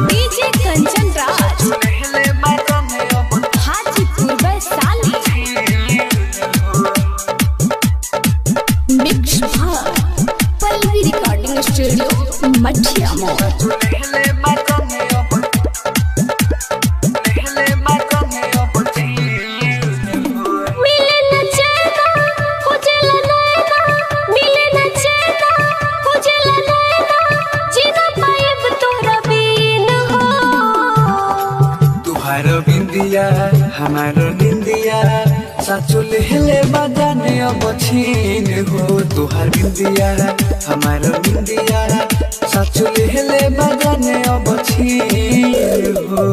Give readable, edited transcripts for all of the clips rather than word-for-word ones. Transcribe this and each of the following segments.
DJ Kanchan Raj Hajipur Vaishali mix Pallavi recording studio Mathiya मोड़। बिंदिया हमारो निंदिया साचुल हिले बजाने अब छीन हो। तुहार बिंदिया हमारो निंदिया साचुल हिले बजाने अब छीन हो।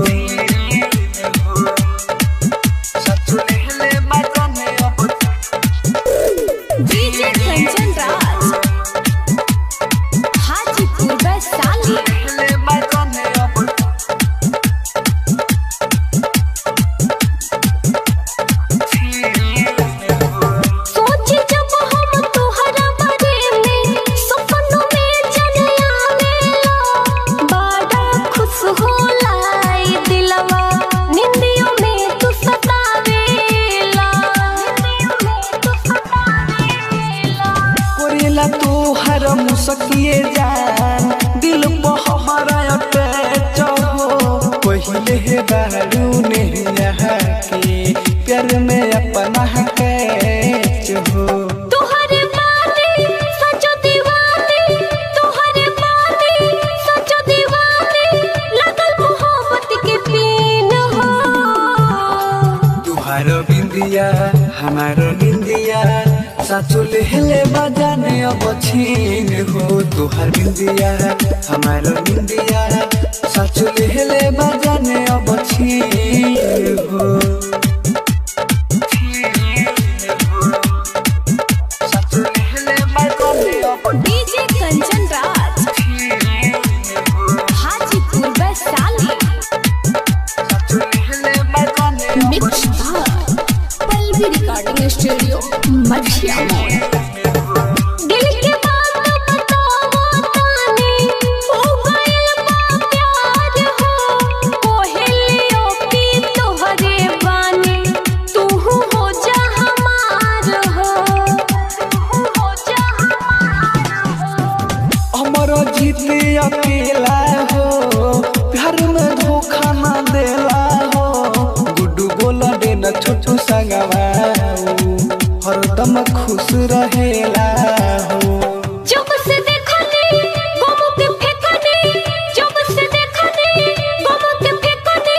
साचुल हिले बजाने अब डीजे कंचन राज हाजीपुर वैशाली तोहर मुसकिए जान दिल पे हमारा अटैच हो। पहले है बारू ने यहाँ के प्यार में अपना कैच हो। तुहरे बानी सचो दीवानी तुहरे बानी सचो दीवानी लगल मोहब्बत के पीन हो। तुहारो बिंदिया हमारो निंदिया साचुल हिले बजाने अब छीन हो। तुहार बिंदिया हमारो निंदिया साचुल हिले बजाने अब छीन हो। DJ Kanchan Raj Hajipur Vaishali mix Pallavi recording studio Mathiya मोड़। दिल के बात बताओ तानी हो गइल बा प्यार हो। कोहेलियो की तोहरे बानी तू हो जा हमार हो। हो जा हमार हो। हमारा जीत अकेला हो प्यार में धोखा ना देला हो। गुड्डू बोला देना छोटू संगवा हरदम खुश रहेला हो। जब से देखनी गम के फेंकनी जब से देखनी गम के फेंकनी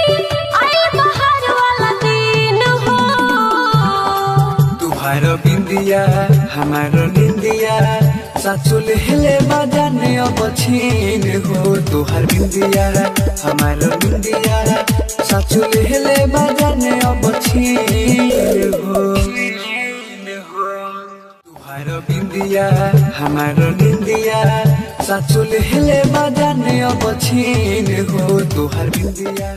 आई बाहर वाला दिन हो। तुहारो बिंदिया हमारो निंदिया साचुल हिले बजाने अब छीन हो। तुहार बिंदिया हमारो निंदिया साचुल हिले बजाने अब छीन हो। तुहारो बिंदिया हमारो निंदिया साचुल हिले बजाने अब छीन हो। तुहार बिंदिया